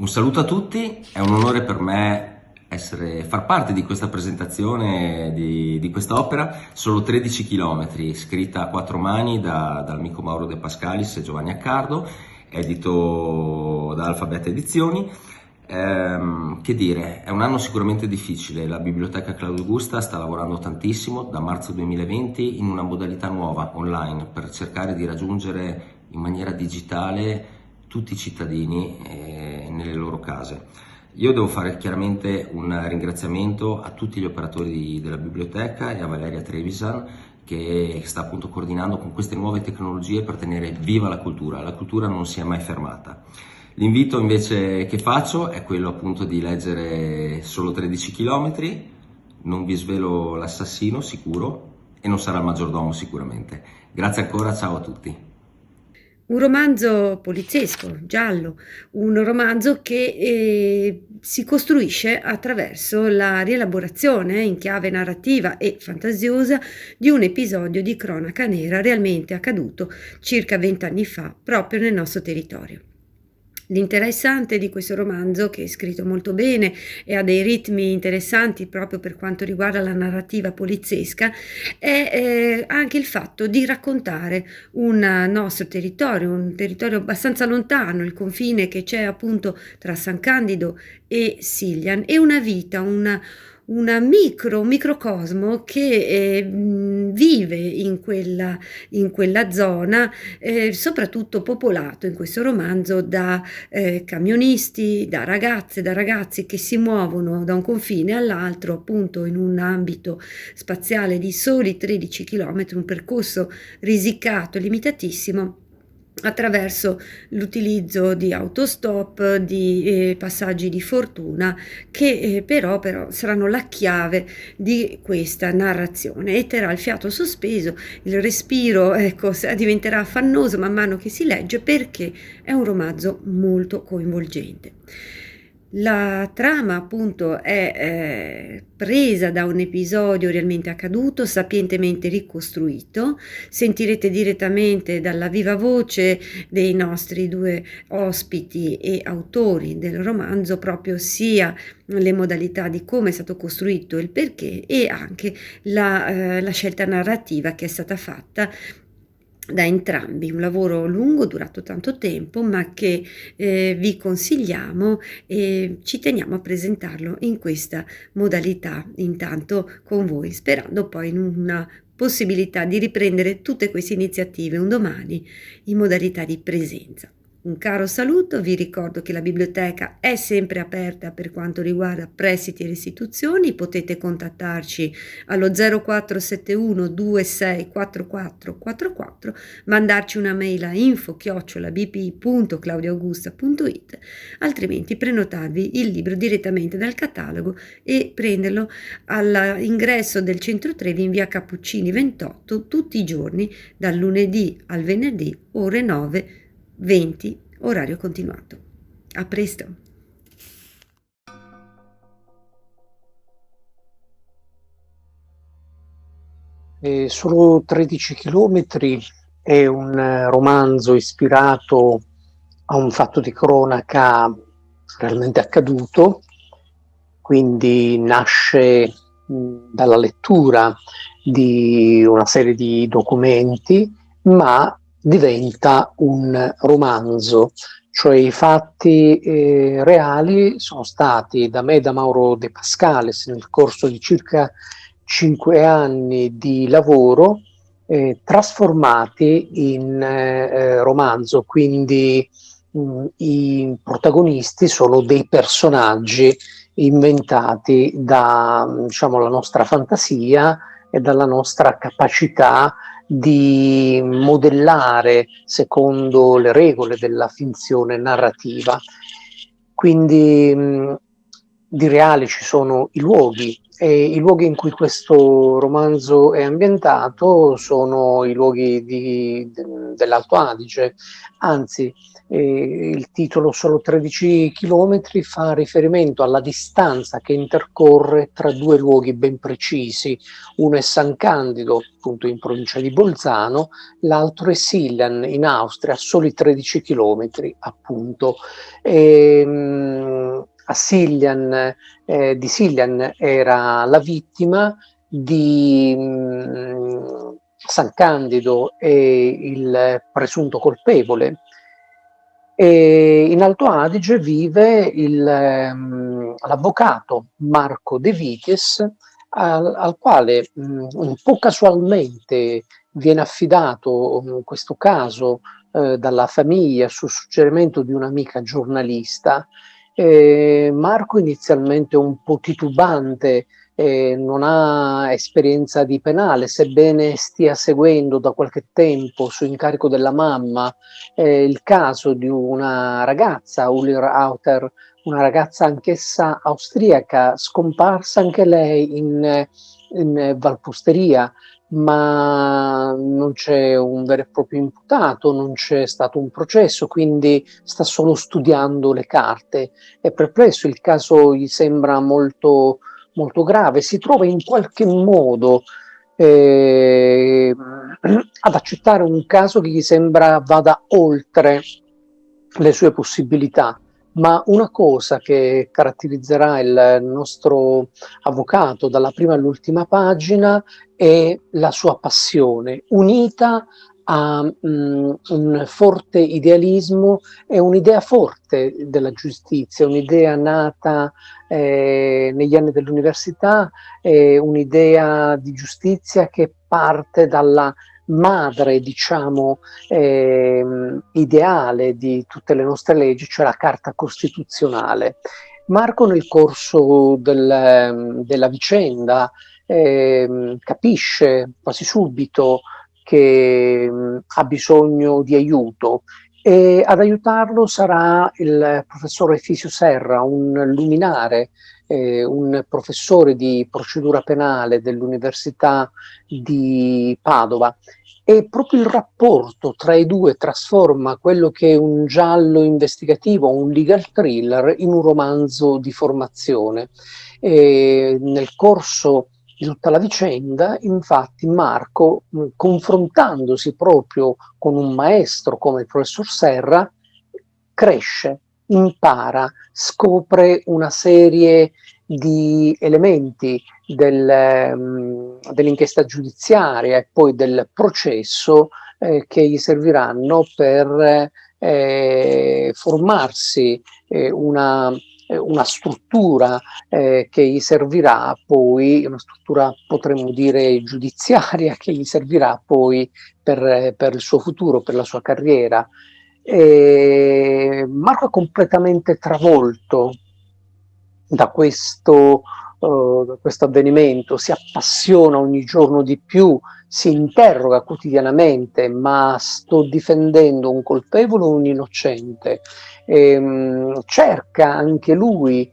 saluto a tutti, è un onore per me far parte di questa presentazione di questa opera. Solo 13 chilometri, scritta a quattro mani dall'amico Mauro De Pascalis e Giovanni Accardo, edito da Alfabeta Edizioni. Che dire, è un anno sicuramente difficile. La Biblioteca Claudio Gusta sta lavorando tantissimo da marzo 2020 in una modalità nuova, online, per cercare di raggiungere in maniera digitale tutti i cittadini nelle loro case. Io devo fare chiaramente un ringraziamento a tutti gli operatori della biblioteca e a Valeria Trevisan, che sta appunto coordinando con queste nuove tecnologie per tenere viva la cultura. La cultura non si è mai fermata. L'invito invece che faccio è quello appunto di leggere Solo 13 chilometri, non vi svelo l'assassino sicuro e non sarà il maggiordomo sicuramente. Grazie ancora, ciao a tutti. Un romanzo poliziesco, giallo, un romanzo che si costruisce attraverso la rielaborazione in chiave narrativa e fantasiosa di un episodio di cronaca nera realmente accaduto circa 20 anni fa proprio nel nostro territorio. L'interessante di questo romanzo, che è scritto molto bene e ha dei ritmi interessanti proprio per quanto riguarda la narrativa poliziesca, è anche il fatto di raccontare un un territorio abbastanza lontano, il confine che c'è appunto tra San Candido e Siljan, e una vita, un microcosmo che vive in quella zona, soprattutto popolato in questo romanzo da camionisti, da ragazze, da ragazzi che si muovono da un confine all'altro, appunto in un ambito spaziale di soli 13 km, un percorso risicato e limitatissimo, attraverso l'utilizzo di autostop, di passaggi di fortuna che però saranno la chiave di questa narrazione e terrà il fiato sospeso, il respiro ecco, diventerà affannoso man mano che si legge, perché è un romanzo molto coinvolgente. La trama appunto è presa da un episodio realmente accaduto, sapientemente ricostruito. Sentirete direttamente dalla viva voce dei nostri due ospiti e autori del romanzo proprio sia le modalità di come è stato costruito, il perché, e anche la scelta narrativa che è stata fatta da entrambi, un lavoro lungo, durato tanto tempo, ma che vi consigliamo e ci teniamo a presentarlo in questa modalità, intanto con voi, sperando poi in una possibilità di riprendere tutte queste iniziative un domani in modalità di presenza. Un caro saluto, vi ricordo che la biblioteca è sempre aperta per quanto riguarda prestiti e restituzioni, potete contattarci allo 0471 264444, mandarci una mail a info@bpi.claudiaugusta.it, altrimenti prenotarvi il libro direttamente dal catalogo e prenderlo all'ingresso del centro Trevi in via Cappuccini 28 tutti i giorni dal lunedì al venerdì ore 9:20 orario continuato. A presto! Solo 13 chilometri è un romanzo ispirato a un fatto di cronaca realmente accaduto, quindi nasce dalla lettura di una serie di documenti, ma diventa un romanzo, cioè i fatti reali sono stati da me e da Mauro De Pascalis nel corso di circa 5 anni di lavoro trasformati in romanzo, quindi i protagonisti sono dei personaggi inventati da, diciamo, la nostra fantasia e dalla nostra capacità di modellare secondo le regole della finzione narrativa. Quindi di reale ci sono i luoghi, e i luoghi in cui questo romanzo è ambientato sono i luoghi dell'Alto Adige, anzi Il titolo Solo 13 chilometri fa riferimento alla distanza che intercorre tra due luoghi ben precisi. Uno è San Candido, appunto in provincia di Bolzano, l'altro è Siljan in Austria, a soli 13 chilometri appunto. A Siljan, di Siljan era la vittima, di San Candido è il presunto colpevole. E in Alto Adige vive l'avvocato Marco De Vitis, al quale un po' casualmente viene affidato questo caso dalla famiglia su suggerimento di un'amica giornalista. Marco inizialmente un po' titubante, non ha esperienza di penale, sebbene stia seguendo da qualche tempo su incarico della mamma il caso di una ragazza, Ulir Auter, una ragazza anch'essa austriaca, scomparsa anche lei in Valposteria, ma non c'è un vero e proprio imputato, non c'è stato un processo, quindi sta solo studiando le carte. È perplesso, il caso gli sembra molto, molto grave, si trova in qualche modo ad accettare un caso che gli sembra vada oltre le sue possibilità. Ma una cosa che caratterizzerà il nostro avvocato dalla prima all'ultima pagina è la sua passione, unita a un forte idealismo e un'idea forte della giustizia, un'idea nata negli anni dell'università, un'idea di giustizia che parte dalla madre, diciamo, ideale di tutte le nostre leggi, cioè la Carta Costituzionale. Marco nel corso della vicenda capisce quasi subito che ha bisogno di aiuto e ad aiutarlo sarà il professor Efisio Serra, un luminare, un professore di procedura penale dell'Università di Padova. E proprio il rapporto tra i due trasforma quello che è un giallo investigativo, un legal thriller, in un romanzo di formazione. Nel corso di tutta la vicenda, infatti, Marco, confrontandosi proprio con un maestro come il professor Serra, cresce, impara, scopre una serie di elementi dell'inchiesta giudiziaria e poi del processo che gli serviranno per formarsi una struttura che gli servirà poi, una struttura potremmo dire giudiziaria, che gli servirà poi per il suo futuro, per la sua carriera. Marco è completamente travolto da questo avvenimento, si appassiona ogni giorno di più, si interroga quotidianamente, ma sto difendendo un colpevole o un innocente? Cerca anche lui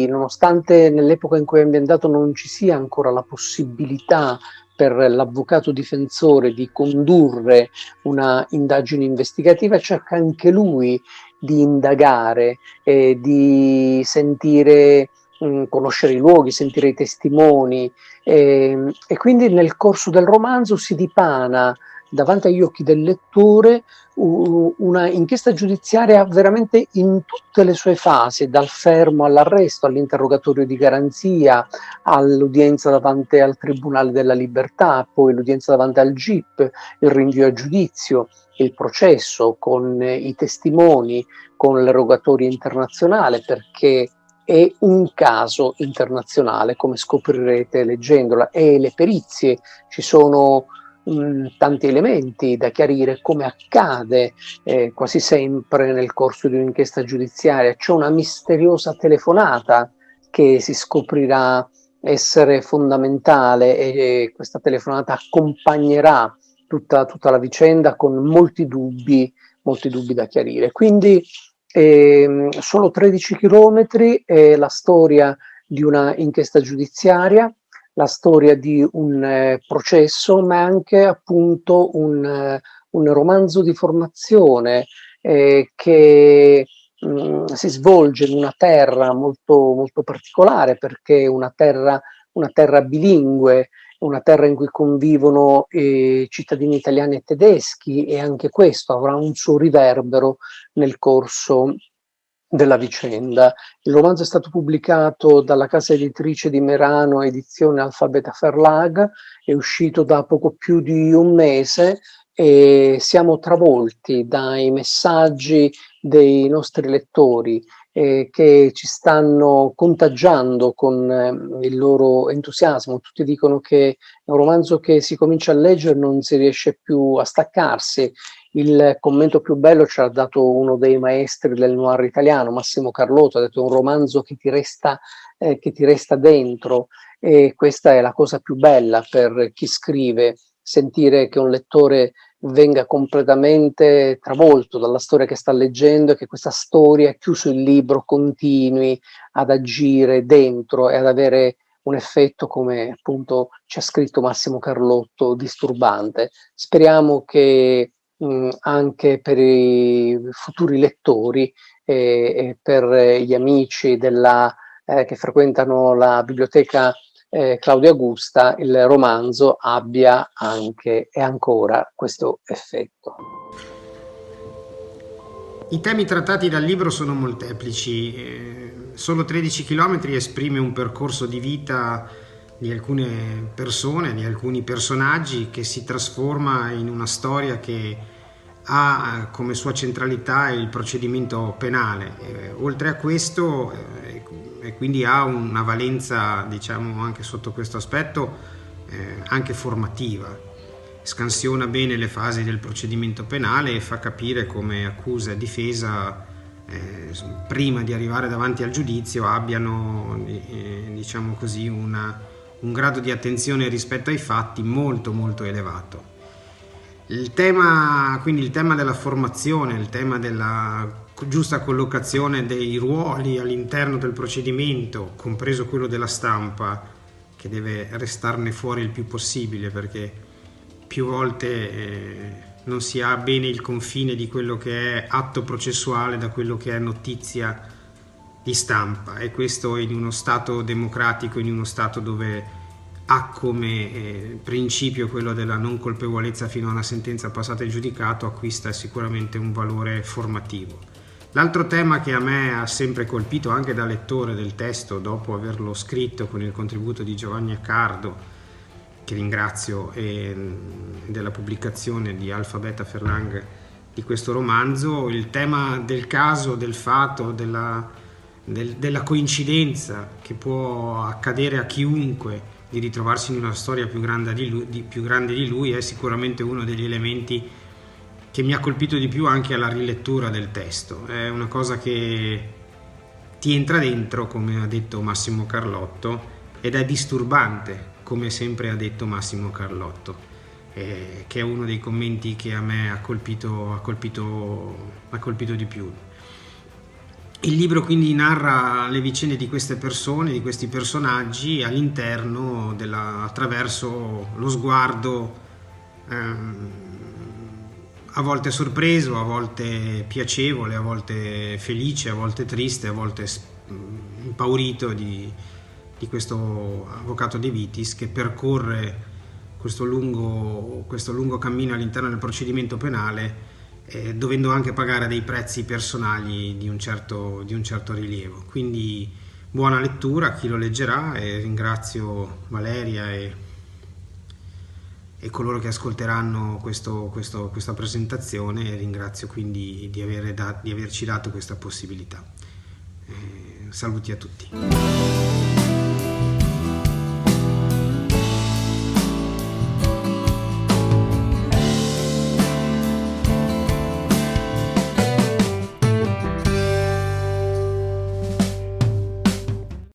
nonostante nell'epoca in cui è ambientato non ci sia ancora la possibilità per l'avvocato difensore di condurre una indagine investigativa, cerca anche lui di indagare, di sentire, conoscere i luoghi, sentire i testimoni, e quindi nel corso del romanzo si dipana davanti agli occhi del lettore una inchiesta giudiziaria veramente in tutte le sue fasi, dal fermo all'arresto, all'interrogatorio di garanzia, all'udienza davanti al Tribunale della Libertà, poi l'udienza davanti al GIP, il rinvio a giudizio, il processo con i testimoni, con l'erogatorio internazionale, perché è un caso internazionale, come scoprirete leggendola, e le perizie, ci sono tanti elementi da chiarire, come accade quasi sempre nel corso di un'inchiesta giudiziaria. C'è una misteriosa telefonata che si scoprirà essere fondamentale e questa telefonata accompagnerà tutta la vicenda con molti dubbi da chiarire. Quindi solo 13 chilometri è la storia di una inchiesta giudiziaria, la storia di un processo, ma anche appunto un romanzo di formazione che si svolge in una terra molto, molto particolare, perché è una terra bilingue, una terra in cui convivono cittadini italiani e tedeschi, e anche questo avrà un suo riverbero nel corso della vicenda. Il romanzo è stato pubblicato dalla casa editrice di Merano, edizione Alphabeta Verlag, è uscito da poco più di un mese e siamo travolti dai messaggi dei nostri lettori che ci stanno contagiando con il loro entusiasmo. Tutti dicono che è un romanzo che si comincia a leggere e non si riesce più a staccarsi. Il commento più bello ce l'ha dato uno dei maestri del noir italiano, Massimo Carlotto, ha detto: è un romanzo che ti resta dentro, e questa è la cosa più bella per chi scrive, sentire che un lettore venga completamente travolto dalla storia che sta leggendo e che questa storia, chiuso il libro, continui ad agire dentro e ad avere un effetto, come appunto ci ha scritto Massimo Carlotto, disturbante. Speriamo che anche per i futuri lettori e per gli amici che frequentano la biblioteca Claudia Augusta, il romanzo abbia anche e ancora questo effetto. I temi trattati dal libro sono molteplici. Solo 13 chilometri esprime un percorso di vita di alcune persone, di alcuni personaggi, che si trasforma in una storia che ha come sua centralità il procedimento penale. Oltre a questo, e quindi ha una valenza, diciamo, anche sotto questo aspetto, anche formativa. Scansiona bene le fasi del procedimento penale e fa capire come accusa e difesa, prima di arrivare davanti al giudizio, abbiano, diciamo così, un grado di attenzione rispetto ai fatti molto molto elevato. Quindi il tema della formazione, il tema della giusta collocazione dei ruoli all'interno del procedimento, compreso quello della stampa, che deve restarne fuori il più possibile, perché più volte non si ha bene il confine di quello che è atto processuale da quello che è notizia di stampa, e questo in uno Stato democratico, in uno Stato dove ha come principio quello della non colpevolezza fino a una sentenza passata in giudicato, acquista sicuramente un valore formativo. L'altro tema che a me ha sempre colpito anche da lettore del testo, dopo averlo scritto con il contributo di Giovanni Accardo, che ringrazio, e della pubblicazione di Alphabeta Verlag di questo romanzo, il tema del caso, del fatto, della coincidenza che può accadere a chiunque di ritrovarsi in una storia più grande di lui, è sicuramente uno degli elementi che mi ha colpito di più anche alla rilettura del testo. È una cosa che ti entra dentro, come ha detto Massimo Carlotto, ed è disturbante, come sempre ha detto Massimo Carlotto, che è uno dei commenti che a me ha colpito di più. Il libro quindi narra le vicende di queste persone, di questi personaggi, all'interno attraverso lo sguardo a volte sorpreso, a volte piacevole, a volte felice, a volte triste, a volte impaurito di questo avvocato De Vitis, che percorre questo lungo cammino all'interno del procedimento penale, dovendo anche pagare dei prezzi personali di un certo rilievo. Quindi buona lettura a chi lo leggerà, e ringrazio Valeria e coloro che ascolteranno questa presentazione, e ringrazio quindi di averci dato questa possibilità. Saluti a tutti.